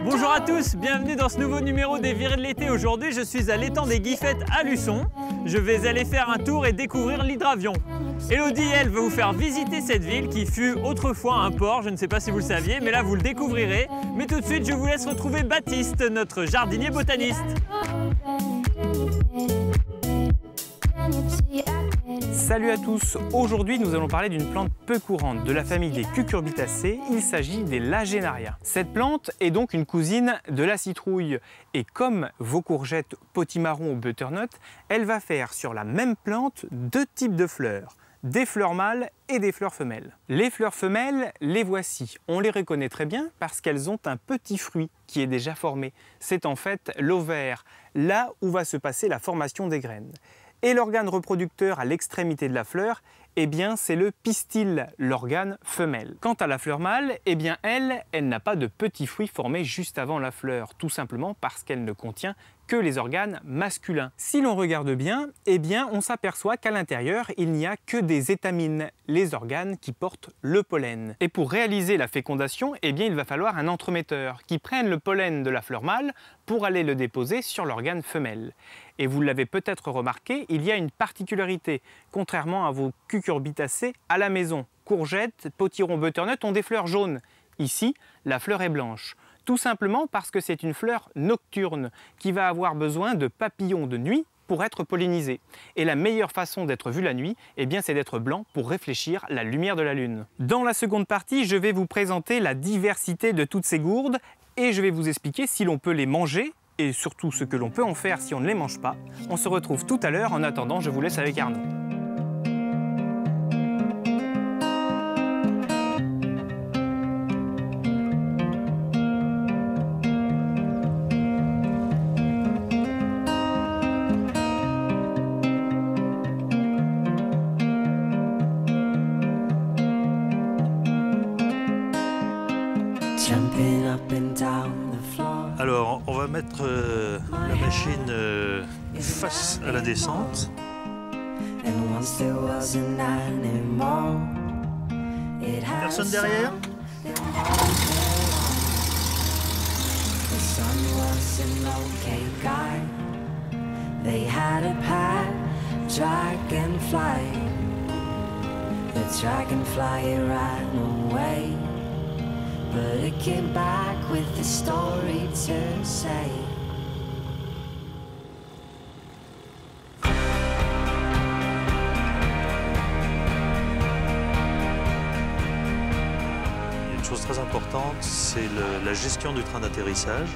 Bonjour à tous, bienvenue dans ce nouveau numéro des Virées de l'été. Aujourd'hui, je suis à l'étang des Guiffettes à Luçon. Je vais aller faire un tour et découvrir l'hydravion. Elodie, elle, va vous faire visiter cette ville qui fut autrefois un port. Je ne sais pas si vous le saviez, mais là, vous le découvrirez. Mais tout de suite, je vous laisse retrouver Baptiste, notre jardinier botaniste. Salut à tous, aujourd'hui nous allons parler d'une plante peu courante de la famille des cucurbitacées, il s'agit des Lagenaria. Cette plante est donc une cousine de la citrouille et comme vos courgettes potimarron ou butternut, elle va faire sur la même plante deux types de fleurs, des fleurs mâles et des fleurs femelles. Les fleurs femelles, les voici, on les reconnaît très bien parce qu'elles ont un petit fruit qui est déjà formé. C'est en fait l'ovaire, là où va se passer la formation des graines. Et l'organe reproducteur à l'extrémité de la fleur, eh bien c'est le pistil, l'organe femelle. Quant à la fleur mâle, eh bien elle n'a pas de petits fruits formés juste avant la fleur, tout simplement parce qu'elle ne contient que les organes masculins. Si l'on regarde bien, eh bien on s'aperçoit qu'à l'intérieur, il n'y a que des étamines, les organes qui portent le pollen. Et pour réaliser la fécondation, eh bien il va falloir un entremetteur qui prenne le pollen de la fleur mâle pour aller le déposer sur l'organe femelle. Et vous l'avez peut-être remarqué, il y a une particularité, contrairement à vos cucurbitacées à la maison. Courgettes, potiron, butternut ont des fleurs jaunes. Ici, la fleur est blanche. Tout simplement parce que c'est une fleur nocturne qui va avoir besoin de papillons de nuit pour être pollinisée. Et la meilleure façon d'être vue la nuit, eh bien, c'est d'être blanc pour réfléchir la lumière de la lune. Dans la seconde partie, je vais vous présenter la diversité de toutes ces gourdes et je vais vous expliquer si l'on peut les manger et surtout ce que l'on peut en faire si on ne les mange pas. On se retrouve tout à l'heure. En attendant, je vous laisse avec Arnaud. Alors, on va mettre la machine face à la descente. Personne derrière? But it came back with a story to say. Une chose très importante, c'est la gestion du train d'atterrissage.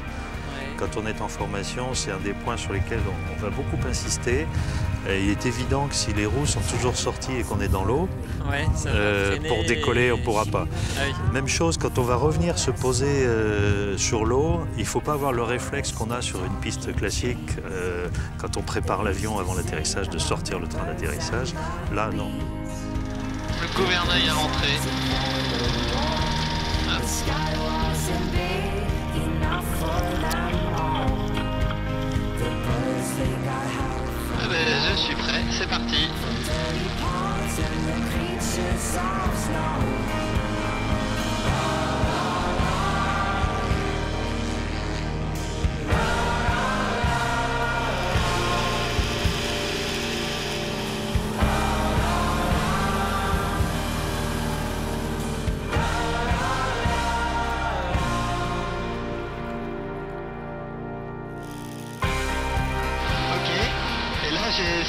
Quand on est en formation, c'est un des points sur lesquels on va beaucoup insister. Et il est évident que si les roues sont toujours sorties et qu'on est dans l'eau, pour décoller, on ne pourra pas. Ah oui. Même chose, quand on va revenir se poser sur l'eau, il ne faut pas avoir le réflexe qu'on a sur une piste classique quand on prépare l'avion avant l'atterrissage, de sortir le train d'atterrissage. Là, non. Le gouvernail à l'entrée. Ah ben, je suis prêt, c'est parti.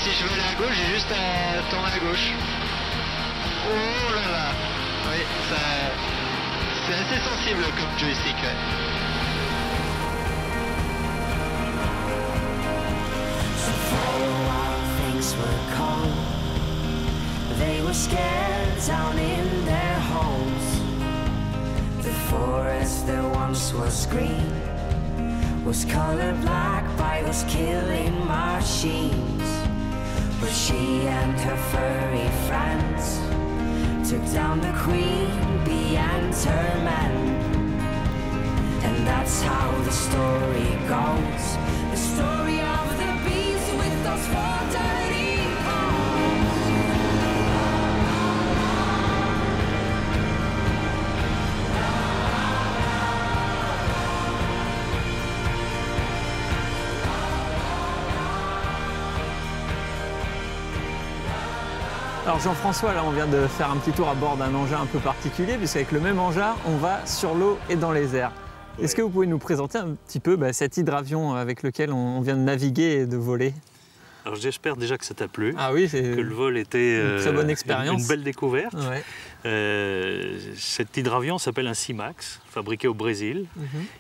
Si je veux aller à gauche, j'ai juste à tourner à gauche. Oh là là. Oui, c'est assez sensible comme joystick. Ouais. They were scared down in their homes. The forest that once was green was colored black by those killing machines. But she and her furry friends took down the queen bee and her men. And that's how the story goes. The story of the bees with those 4 dirty homes. Alors Jean-François, là on vient de faire un petit tour à bord d'un engin un peu particulier, puisqu'avec le même engin, on va sur l'eau et dans les airs. Ouais. Est-ce que vous pouvez nous présenter un petit peu cet hydravion avec lequel on vient de naviguer et de voler? Alors j'espère déjà que ça t'a plu, ah oui, que le vol était une très bonne expérience. Une belle découverte. Ouais. Cet hydravion s'appelle un Simax, fabriqué au Brésil.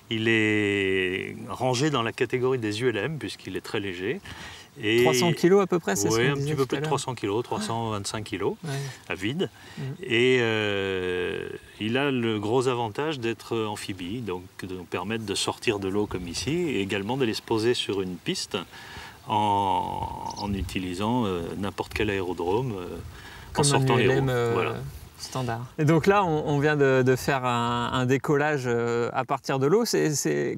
Il est rangé dans la catégorie des ULM puisqu'il est très léger. Et 300 kg à peu près, c'est ça? Oui, un petit peu plus de 300 kg, 325 kg à vide. Et il a le gros avantage d'être amphibie, donc de nous permettre de sortir de l'eau comme ici, et également d'aller se poser sur une piste en utilisant n'importe quel aérodrome en sortant les roues. Voilà. Standard. Et donc là, on vient de faire un décollage à partir de l'eau.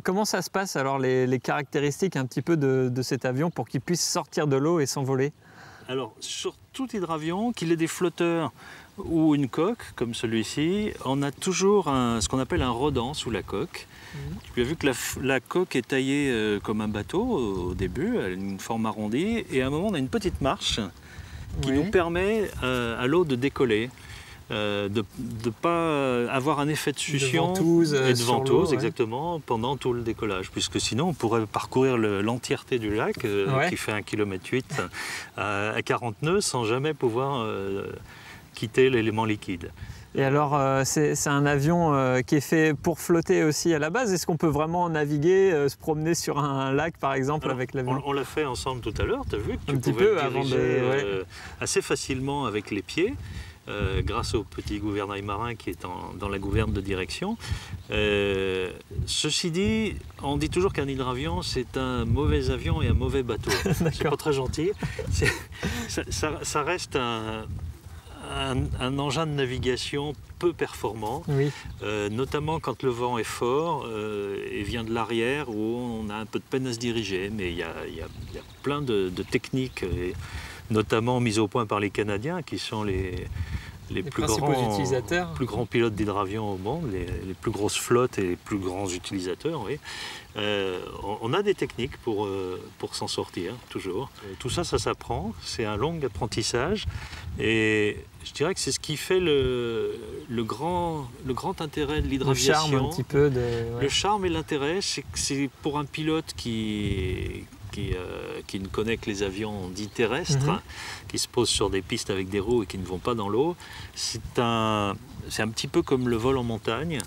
Comment ça se passe alors, les caractéristiques un petit peu de cet avion pour qu'il puisse sortir de l'eau et s'envoler? Alors, sur tout hydravion, qu'il ait des flotteurs ou une coque, comme celui-ci, on a toujours ce qu'on appelle un rodent sous la coque. Tu as vu que la coque est taillée comme un bateau au début, elle a une forme arrondie, et à un moment, on a une petite marche qui nous permet à l'eau de décoller. De ne pas avoir un effet de succion et de ventouse exactement pendant tout le décollage, puisque sinon on pourrait parcourir l'entièreté du lac qui fait 1,8 km à 40 nœuds sans jamais pouvoir quitter l'élément liquide. Et alors, c'est un avion qui est fait pour flotter aussi à la base. Est-ce qu'on peut vraiment naviguer, se promener sur un lac par exemple? Alors, avec l'avion? On l'a fait ensemble tout à l'heure, tu as vu que tu pouvais le diriger assez facilement avec les pieds. Grâce au petit gouvernail marin qui est dans la gouverne de direction. Ceci dit, on dit toujours qu'un hydravion, c'est un mauvais avion et un mauvais bateau. C'est pas très gentil. Ça reste un engin de navigation peu performant, notamment quand le vent est fort et vient de l'arrière où on a un peu de peine à se diriger. Mais il y a plein de techniques, notamment mises au point par les Canadiens, qui sont les plus grands pilotes d'hydravions au monde, les plus grosses flottes et les plus grands utilisateurs. On a des techniques pour s'en sortir, toujours. Tout ça, ça s'apprend, c'est un long apprentissage. Et je dirais que c'est ce qui fait le grand intérêt de l'hydraviation. Le charme un petit peu Le charme et l'intérêt, c'est que c'est pour un pilote qui ne connaît que les avions dits terrestres, qui se posent sur des pistes avec des roues et qui ne vont pas dans l'eau. C'est un petit peu comme le vol en montagne,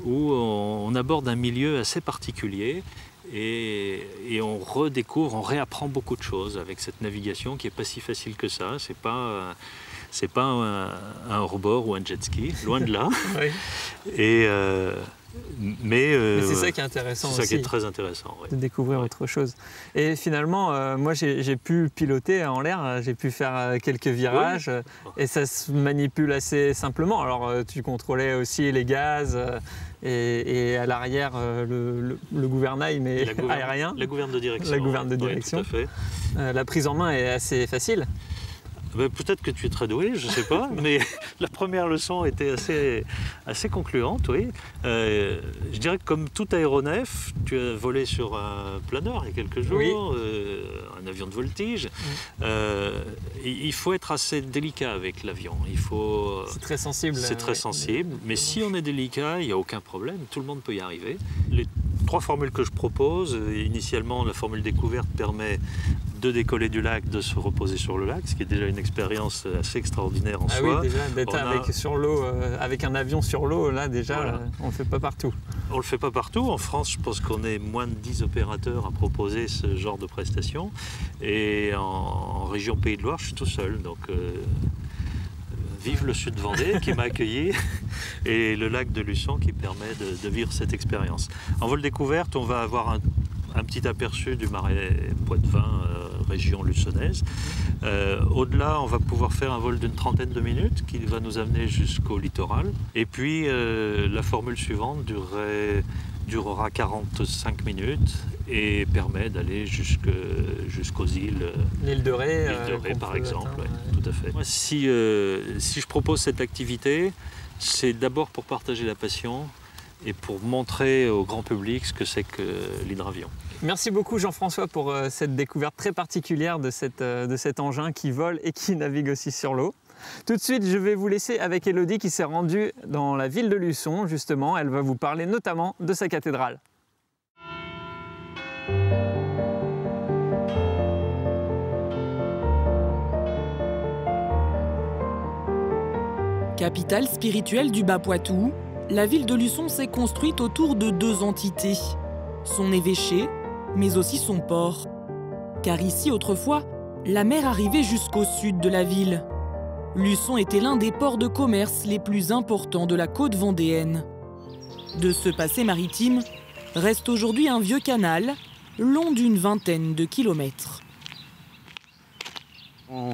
où on aborde un milieu assez particulier et on redécouvre, on réapprend beaucoup de choses avec cette navigation qui n'est pas si facile que ça. C'est pas un hors-bord ou un jet ski, loin de là. Mais c'est ça qui est intéressant aussi. C'est ça qui est très intéressant. De découvrir autre chose. Et finalement, moi j'ai pu piloter en l'air, j'ai pu faire quelques virages et ça se manipule assez simplement. Alors tu contrôlais aussi les gaz et à l'arrière le gouvernail mais aérien. La gouverne de direction. La gouverne de direction. Oui, tout à fait. La prise en main est assez facile. Peut-être que tu es très doué, je ne sais pas, mais la première leçon était assez concluante, oui. Je dirais que comme tout aéronef, tu as volé sur un planeur il y a quelques jours, un avion de voltige. Il faut être assez délicat avec l'avion. C'est très sensible. C'est très sensible, mais si on est délicat, il n'y a aucun problème, tout le monde peut y arriver. Les 3 formules que je propose, initialement la formule découverte permet de décoller du lac, de se reposer sur le lac, ce qui est déjà une expérience assez extraordinaire en soi. Oui, déjà d'être sur l'eau, avec un avion sur l'eau, là déjà, on ne le fait pas partout. On ne le fait pas partout. En France, je pense qu'on est moins de 10 opérateurs à proposer ce genre de prestations. Et en région Pays de Loire, je suis tout seul. Donc, vive le Sud Vendée qui m'a accueilli et le lac de Luçon qui permet de vivre cette expérience. En vol découverte, on va avoir un petit aperçu du marais Poitevin, région luçonnaise. Au-delà, on va pouvoir faire un vol d'une 30aine de minutes qui va nous amener jusqu'au littoral. Et puis, la formule suivante durera 45 minutes et permet d'aller jusqu'aux îles. L'île de Ré, par exemple, tout à fait. Moi, si je propose cette activité, c'est d'abord pour partager la passion et pour montrer au grand public ce que c'est que l'hydravion. Merci beaucoup Jean-François pour cette découverte très particulière de cet engin qui vole et qui navigue aussi sur l'eau. Tout de suite, je vais vous laisser avec Élodie qui s'est rendue dans la ville de Luçon, justement. Elle va vous parler notamment de sa cathédrale. Capitale spirituelle du Bas-Poitou, la ville de Luçon s'est construite autour de deux entités. Son évêché, mais aussi son port. Car ici, autrefois, la mer arrivait jusqu'au sud de la ville. Luçon était l'un des ports de commerce les plus importants de la côte vendéenne. De ce passé maritime, reste aujourd'hui un vieux canal, long d'une vingtaine de kilomètres. On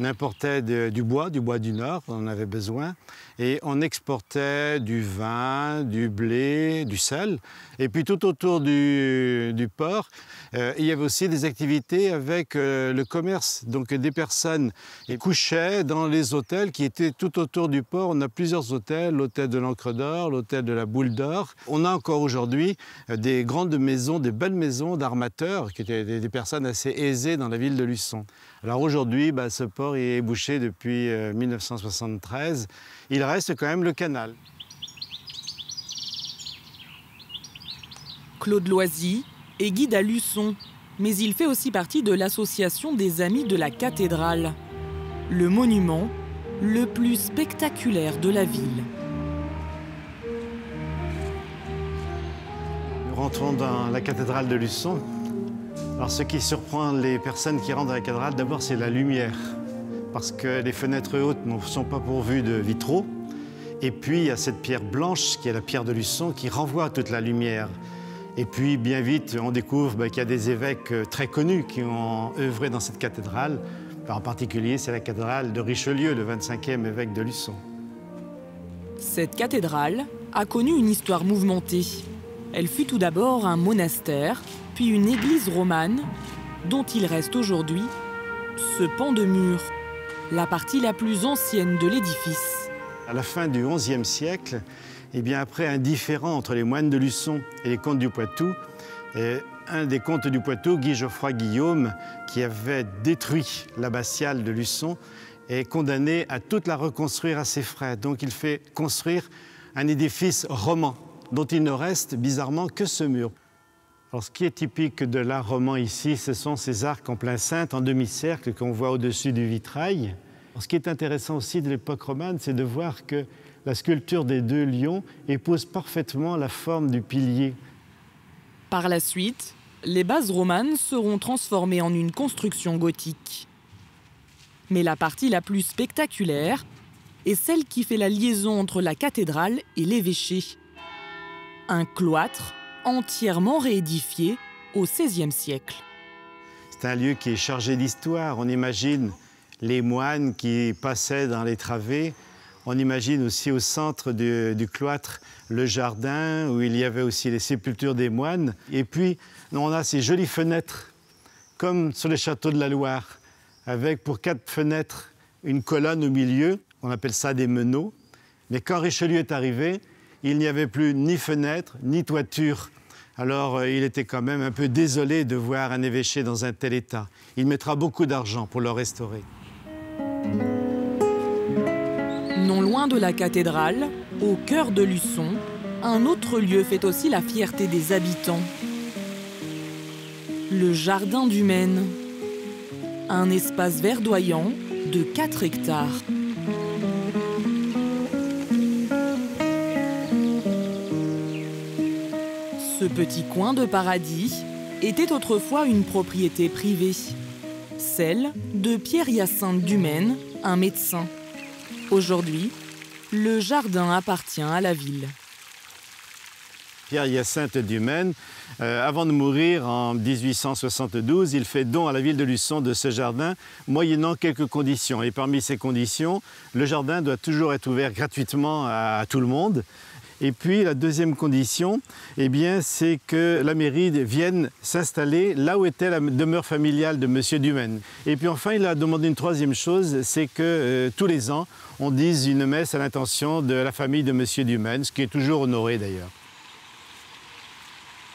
importait du bois du Nord, on en avait besoin, et on exportait du vin, du blé, du sel. Et puis tout autour du port, il y avait aussi des activités avec le commerce. Donc des personnes couchaient dans les hôtels qui étaient tout autour du port. On a plusieurs hôtels, l'hôtel de l'Ancre d'Or, l'hôtel de la Boule d'Or. On a encore aujourd'hui des grandes maisons, des belles maisons d'armateurs, qui étaient des personnes assez aisées dans la ville de Luçon. Alors aujourd'hui, ce port est bouché depuis 1973. Il reste quand même le canal. Claude Loisy est guide à Luçon, mais il fait aussi partie de l'association des Amis de la Cathédrale, le monument le plus spectaculaire de la ville. Nous rentrons dans la cathédrale de Luçon. Alors ce qui surprend les personnes qui rentrent dans la cathédrale, d'abord c'est la lumière, parce que les fenêtres hautes ne sont pas pourvues de vitraux. Et puis il y a cette pierre blanche qui est la pierre de Luçon qui renvoie toute la lumière. Et puis bien vite on découvre qu'il y a des évêques très connus qui ont œuvré dans cette cathédrale. En particulier c'est la cathédrale de Richelieu, le 25e évêque de Luçon. Cette cathédrale a connu une histoire mouvementée. Elle fut tout d'abord un monastère, puis une église romane, dont il reste aujourd'hui ce pan de mur, la partie la plus ancienne de l'édifice. À la fin du XIe siècle, après un différend entre les moines de Luçon et les comtes du Poitou, un des comtes du Poitou, Guy Geoffroy Guillaume, qui avait détruit l'abbatiale de Luçon, est condamné à toute la reconstruire à ses frais. Donc il fait construire un édifice roman, dont il ne reste bizarrement que ce mur. Alors, ce qui est typique de l'art roman ici, ce sont ces arcs en plein cintre, en demi-cercle, qu'on voit au-dessus du vitrail. Alors, ce qui est intéressant aussi de l'époque romane, c'est de voir que la sculpture des deux lions épouse parfaitement la forme du pilier. Par la suite, les bases romanes seront transformées en une construction gothique. Mais la partie la plus spectaculaire est celle qui fait la liaison entre la cathédrale et l'évêché. Un cloître entièrement réédifié au XVIe siècle. C'est un lieu qui est chargé d'histoire. On imagine les moines qui passaient dans les travées. On imagine aussi au centre du cloître le jardin où il y avait aussi les sépultures des moines. Et puis, on a ces jolies fenêtres, comme sur le château de la Loire, avec pour 4 fenêtres une colonne au milieu. On appelle ça des meneaux. Mais quand Richelieu est arrivé, il n'y avait plus ni fenêtre, ni toiture. Alors, il était quand même un peu désolé de voir un évêché dans un tel état. Il mettra beaucoup d'argent pour le restaurer. Non loin de la cathédrale, au cœur de Luçon, un autre lieu fait aussi la fierté des habitants. Le jardin du Maine. Un espace verdoyant de 4 hectares. Ce petit coin de paradis était autrefois une propriété privée, celle de Pierre-Hyacinthe Dumaine, un médecin. Aujourd'hui, le jardin appartient à la ville. Pierre-Hyacinthe Dumaine, avant de mourir en 1872, il fait don à la ville de Luçon de ce jardin, moyennant quelques conditions. Et parmi ces conditions, le jardin doit toujours être ouvert gratuitement à tout le monde. Et puis la deuxième condition, c'est que la mairie vienne s'installer là où était la demeure familiale de M. Dumaine. Et puis enfin, il a demandé une troisième chose, c'est que tous les ans, on dise une messe à l'intention de la famille de M. Dumaine, ce qui est toujours honoré d'ailleurs.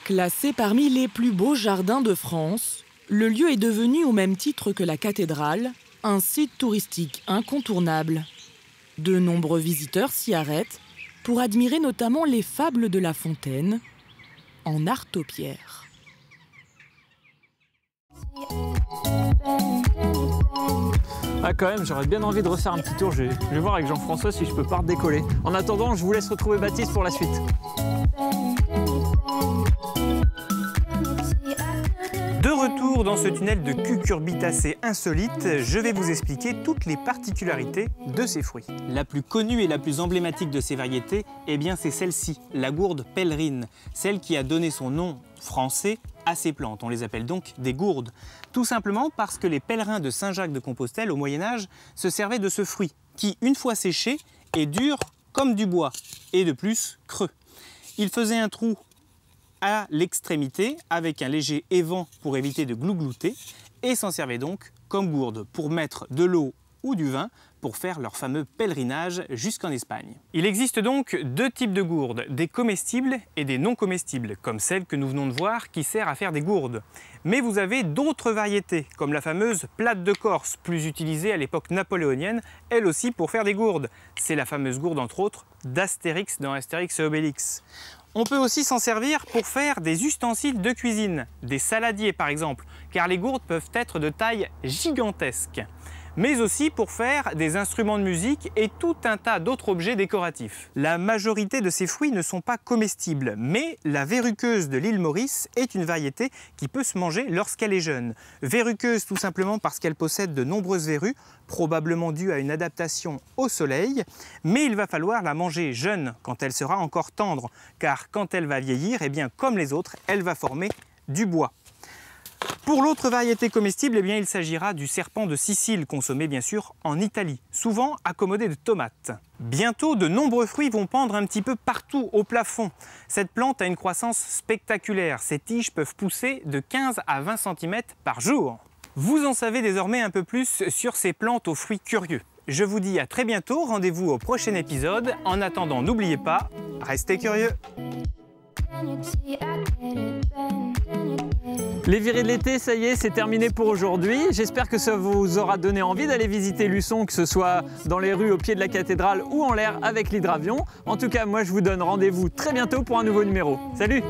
Classé parmi les plus beaux jardins de France, le lieu est devenu, au même titre que la cathédrale, un site touristique incontournable. De nombreux visiteurs s'y arrêtent pour admirer notamment les fables de La Fontaine en artopierre. Ah quand même, j'aurais bien envie de refaire un petit tour. Je vais voir avec Jean-François si je peux pas redécoller. En attendant, je vous laisse retrouver Baptiste pour la suite. De retour dans ce tunnel de cucurbitacées insolite, je vais vous expliquer toutes les particularités de ces fruits. La plus connue et la plus emblématique de ces variétés, eh bien c'est celle-ci, la gourde pèlerine, celle qui a donné son nom français à ces plantes. On les appelle donc des gourdes. Tout simplement parce que les pèlerins de Saint-Jacques-de-Compostelle au Moyen-Âge se servaient de ce fruit, qui, une fois séché, est dur comme du bois, et de plus creux. Ils faisaient un trou à l'extrémité avec un léger évent pour éviter de glouglouter et s'en servaient donc comme gourde pour mettre de l'eau ou du vin pour faire leur fameux pèlerinage jusqu'en Espagne. Il existe donc deux types de gourdes, des comestibles et des non comestibles, comme celle que nous venons de voir qui sert à faire des gourdes. Mais vous avez d'autres variétés, comme la fameuse plate de Corse, plus utilisée à l'époque napoléonienne, elle aussi pour faire des gourdes. C'est la fameuse gourde entre autres d'Astérix dans Astérix et Obélix. On peut aussi s'en servir pour faire des ustensiles de cuisine, des saladiers par exemple, car les gourdes peuvent être de taille gigantesque. Mais aussi pour faire des instruments de musique et tout un tas d'autres objets décoratifs. La majorité de ces fruits ne sont pas comestibles, mais la verruqueuse de l'île Maurice est une variété qui peut se manger lorsqu'elle est jeune. Verruqueuse tout simplement parce qu'elle possède de nombreuses verrues, probablement due à une adaptation au soleil, mais il va falloir la manger jeune quand elle sera encore tendre, car quand elle va vieillir, eh bien, comme les autres, elle va former du bois. Pour l'autre variété comestible, eh bien, il s'agira du serpent de Sicile, consommé bien sûr en Italie, souvent accommodé de tomates. Bientôt, de nombreux fruits vont pendre un petit peu partout au plafond. Cette plante a une croissance spectaculaire. Ses tiges peuvent pousser de 15 à 20 cm par jour. Vous en savez désormais un peu plus sur ces plantes aux fruits curieux. Je vous dis à très bientôt, rendez-vous au prochain épisode. En attendant, n'oubliez pas, restez curieux. Les virées de l'été, ça y est, c'est terminé pour aujourd'hui. J'espère que ça vous aura donné envie d'aller visiter Luçon, que ce soit dans les rues au pied de la cathédrale ou en l'air avec l'hydravion. En tout cas, moi je vous donne rendez-vous très bientôt pour un nouveau numéro. Salut!